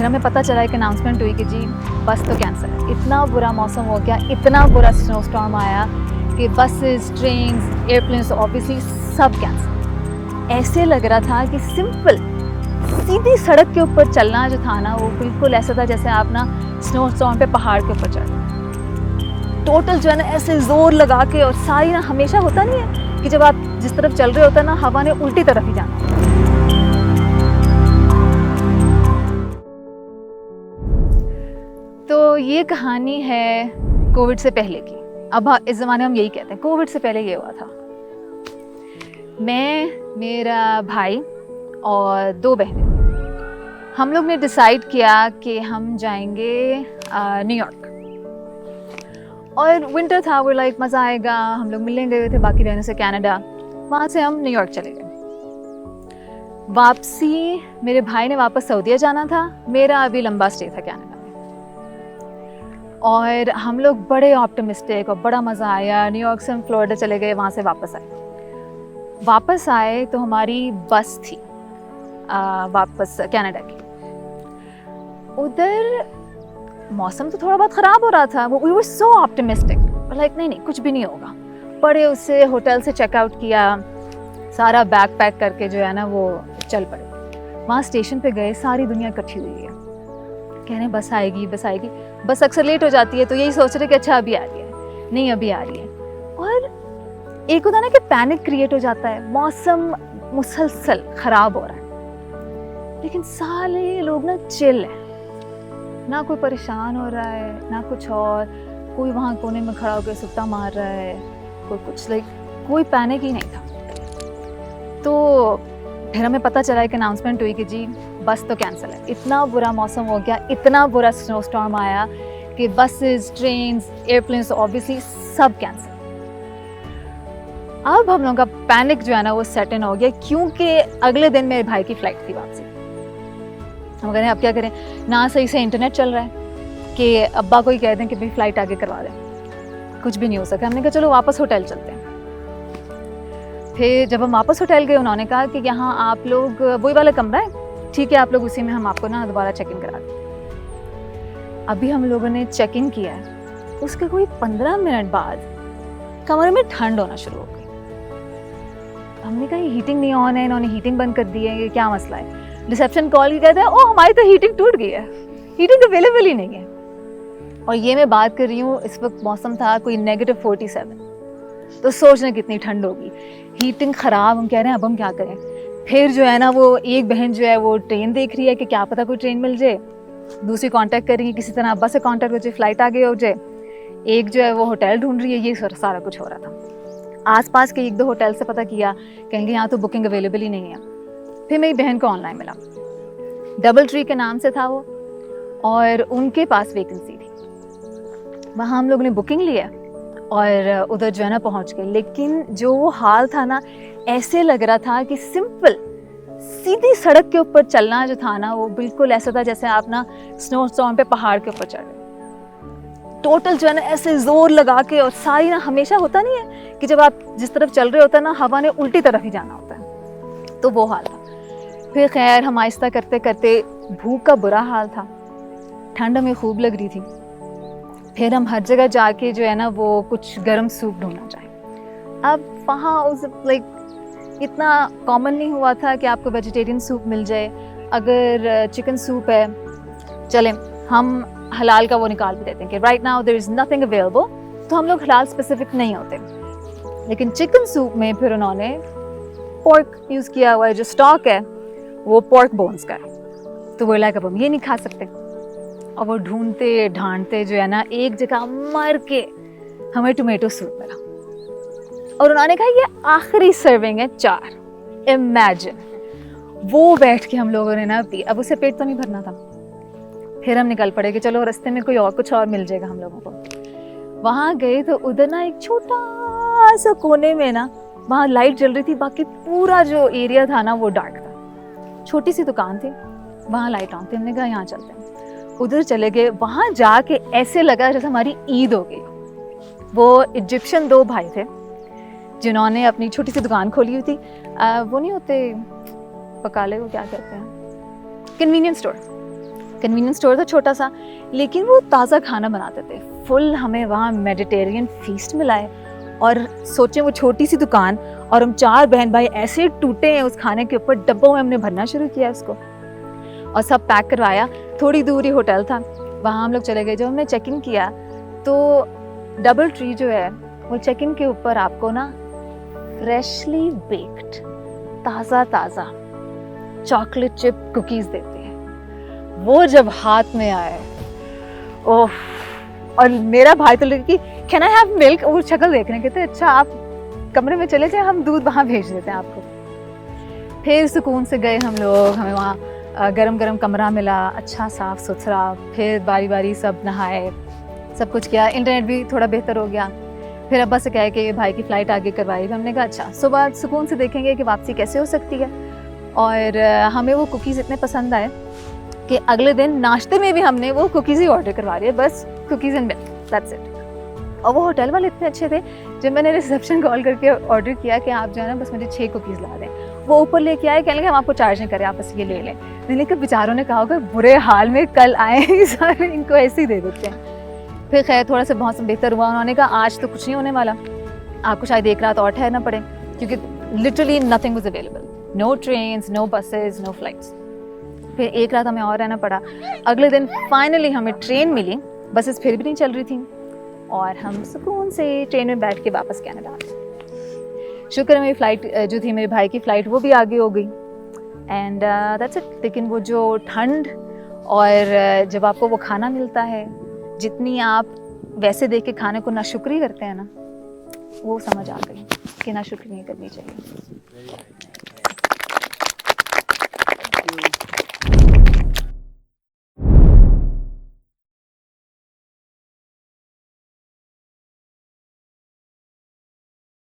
हमें पता चला एक अनाउंसमेंट हुई कि जी बस तो कैंसिल है। इतना बुरा मौसम हो गया, इतना बुरा स्नो स्टॉर्म आया कि बसेस, ट्रेन, एयरप्लेन्स ऑब्वियसली सब कैंसिल। ऐसे लग रहा था कि सिंपल सीधी सड़क के ऊपर चलना जो था ना, वो बिल्कुल ऐसा था जैसे आप ना स्नो स्टॉर्म पे पहाड़ के ऊपर चढ़ रहे। टोटल जो है ना ऐसे जोर लगा के, और सारी ना, हमेशा होता नहीं है कि जब आप जिस तरफ चल रहे होते हैं ना, हवा ने उल्टी तरफ ही जाना। तो ये कहानी है कोविड से पहले की। अब इस ज़माने में हम यही कहते हैं, कोविड से पहले ये हुआ था। मैं, मेरा भाई और 2 बहनें, हम लोग ने डिसाइड किया कि हम जाएंगे न्यूयॉर्क। और विंटर था, वो लाइक मज़ा आएगा, हम लोग मिलने गए थे बाकी बहनों से कनाडा। वहाँ से हम न्यूयॉर्क चले गए। वापसी मेरे भाई ने वापस सऊदीया जाना था, मेरा अभी लंबा स्टे था कनाडा। और हम लोग बड़े ऑप्टिमिस्टिक और बड़ा मज़ा आया। न्यूयॉर्क से हम फ्लोरिडा चले गए, वहाँ से वापस आए तो हमारी बस थी वापस कनाडा की। उधर मौसम तो थोड़ा बहुत ख़राब हो रहा था। We were so optimistic, like नहीं कुछ भी नहीं होगा। बड़े उससे होटल से चेकआउट किया, सारा बैग पैक करके जो है ना वो चल पड़े। वहाँ स्टेशन पे गए, सारी दुनिया इकट्ठी हुई है, कह रहे बस आएगी बस आएगी। बस अक्सर लेट हो जाती है तो यही सोच रहे कि अच्छा अभी आ रही है, नहीं अभी आ रही है। और एक होता ना कि पैनिक क्रिएट हो जाता है, मौसम मुसलसल ख़राब हो रहा है, लेकिन सारे लोग ना चिल है, ना कोई परेशान हो रहा है ना कुछ और। कोई वहाँ कोने में खड़ा होकर सुट्टा मार रहा है, कोई कुछ, लाइक कोई पैनिक ही नहीं था। तो फिर हमें पता चला एक अनाउंसमेंट हुई कि जी बस तो कैंसिल है। इतना बुरा मौसम हो गया, इतना बुरा स्नो स्टॉर्म आया कि बसेस, ट्रेन, एयरप्लेन्स ऑब्वियसली सब कैंसिल। अब हम लोगों का पैनिक जो है ना वो सेट इन हो गया, क्योंकि अगले दिन मेरे भाई की फ़्लाइट थी वापसी। हम कह रहे हैं अब क्या करें, ना सही से इंटरनेट चल रहा है कि अब्बा को ही कह दें कि भाई फ़्लाइट आगे करवा दें, कुछ भी नहीं हो सका। हमने कहा चलो वापस होटल चलते हैं। फिर जब हम वापस होटल गए, उन्होंने कहा कि यहाँ आप लोग वही वाला कमरा है, ठीक है आप लोग उसी में, हम आपको ना दोबारा चेक इन करा दें। अभी हम लोगों ने चेक इन किया है, उसके कोई 15 मिनट बाद कमरे में ठंड होना शुरू हो गई। हमने कहा हीटिंग नहीं ऑन है, इन्होंने हीटिंग बंद कर दी है, ये क्या मसला है। रिसेप्शन कॉल की कहते हैं ओ हमारी तो हीटिंग टूट गई है, हीटिंग अवेलेबल ही नहीं है। और ये मैं बात कर रही हूँ, इस वक्त मौसम था कोई -47, तो सोचना कितनी ठंड होगी। हीटिंग ख़राब, हम कह रहे हैं अब हम क्या करें। फिर जो है ना वो एक बहन जो है वो ट्रेन देख रही है कि क्या पता कोई ट्रेन मिल जाए, दूसरी कांटेक्ट करेंगी किसी तरह बस से कांटेक्ट हो जाए, फ़्लाइट आगे हो जाए। एक जो है वो होटल ढूंढ रही है, ये सारा कुछ हो रहा था। आसपास के 1-2 होटल से पता किया, कहेंगे यहाँ तो बुकिंग अवेलेबल ही नहीं है। फिर मेरी बहन को ऑनलाइन मिला, डबल ट्री के नाम से था वो, और उनके पास वैकेंसी थी। वहाँ हम लोगों ने बुकिंग लिया और उधर जो है ना पहुँच गए। लेकिन जो वो हाल था ना, ऐसे लग रहा था कि सिंपल सीधी सड़क के ऊपर चलना जो था ना, वो बिल्कुल ऐसा था जैसे आप ना स्नो स्टॉर्म पे पहाड़ के ऊपर चढ़ रहे। टोटल जो है ना ऐसे जोर लगा के, और सारी ना, हमेशा होता नहीं है कि जब आप जिस तरफ चल रहे होते हैं ना, हवा ने उल्टी तरफ ही जाना होता है, तो वो हाल था। फिर खैर हम आहिस्ता करते करते, भूख का बुरा हाल था, ठंड हमें खूब लग रही थी। फिर हम हर जगह जाके जो है ना वो कुछ गर्म सूप ढूंढना चाहे। अब वहाँ उस लाइक इतना कॉमन नहीं हुआ था कि आपको वेजिटेरियन सूप मिल जाए। अगर चिकन सूप है, चलें हम हलाल का वो निकाल भी देते हैं कि right now there is nothing available, तो हम लोग हलाल स्पेसिफिक नहीं होते। लेकिन चिकन सूप में फिर उन्होंने पोर्क यूज़ किया हुआ है, जो स्टॉक है वो पोर्क बोन्स का है, तो वो लाइक अब हम ये नहीं खा सकते। और वो ढूंढते ढांढते जो है ना एक जगह मर के हमें टोमेटो सूप मिला, और उन्होंने कहा ये आखिरी सर्विंग है 4। इमेजिन, वो बैठ के हम लोगों ने ना पी। अब उससे पेट तो नहीं भरना था। फिर हम निकल पड़े कि चलो रास्ते में कोई और कुछ और मिल जाएगा हम लोगों को। वहाँ गए तो उधर ना एक छोटा सा कोने में ना वहाँ लाइट जल रही थी, बाकी पूरा जो एरिया था ना वो डार्क था। छोटी सी दुकान थी, वहाँ लाइट ऑन थी। हमने कहा यहाँ चलते हैं। उधर चले गए। वहाँ जाके ऐसे लगा जैसे हमारी ईद हो गई। वो इजिप्शियन 2 भाई थे जिन्होंने अपनी छोटी सी दुकान खोली हुई थी। वो नहीं होते बकाले, वो क्या कहते हैं, कन्वीनियंस स्टोर। कन्वीनियंस स्टोर था छोटा सा, लेकिन वो ताज़ा खाना बनाते थे। फुल हमें वहाँ मेडिटेरियन फीस्ट मिला है। और सोचें वो छोटी सी दुकान और हम 4 बहन भाई ऐसे टूटे हैं उस खाने के ऊपर, डब्बों में हमने भरना शुरू किया उसको और सब पैक करवाया। थोड़ी दूर ही होटल था, वहाँ हम लोग चले गए। जब हमने चेक इन किया तो डबल ट्री जो है वो चेक इन के ऊपर आपको ना फ्रेशली बेक्ड ताज़ा ताज़ा चॉकलेट चिप कुकीज़ देते हैं। वो जब हाथ में आए, ओह, और मेरा भाई तो लगे कि कैन आई हैव मिल्क, वो शक्ल देखने के थे, अच्छा आप कमरे में चले जाए, हम दूध वहाँ भेज देते हैं आपको। फिर सुकून से गए हम लोग, हमें वहाँ गरम गरम कमरा मिला, अच्छा साफ़ सुथरा। फिर बारी बारी सब नहाए, सब कुछ किया। इंटरनेट भी थोड़ा बेहतर हो गया। फिर अब्बा से कह के भाई की फ़्लाइट आगे करवाई। हमने कहा अच्छा सुबह सुकून से देखेंगे कि वापसी कैसे हो सकती है। और हमें वो कुकीज़ इतने पसंद आए कि अगले दिन नाश्ते में भी हमने वो कुकीज़ ही ऑर्डर करवा लिए, बस cookies and milk, that's it. और वो होटल वाले इतने अच्छे थे, जब मैंने रिसेप्शन कॉल करके ऑर्डर किया कि आप जो है ना बस मुझे 6 कुकीज़ ला दें, वो ऊपर लेके आए, कहने लगे हम आपको चार्ज नहीं करें, आप बस ये ले लें। मैंने कहा बेचारों ने कहा होगा बुरे हाल में कल आए सारे, इनको ऐसे ही दे देते हैं। फिर खैर थोड़ा सा मौसम बेहतर हुआ, उन्होंने कहा आज तो कुछ नहीं होने वाला, आपको शायद एक रात और ठहरना पड़े, क्योंकि literally nothing was available, no trains, no buses, no flights. फिर एक रात हमें और रहना पड़ा। अगले दिन फाइनली हमें ट्रेन मिली, बसेस फिर भी नहीं चल रही थी और हम सुकून से ट्रेन में बैठ के वापस कनाडा आ गए। शुक्र है मेरी फ़्लाइट जो थी, मेरे भाई की फ़्लाइट, वो भी आगे हो गई एंड दैट्स इट। लेकिन वो जो ठंड और जब आपको वो खाना मिलता है, जितनी आप वैसे देख के खाने को नाशुक्री करते हैं ना, वो समझ आ गई कि नाशुक्री नहीं करनी चाहिए।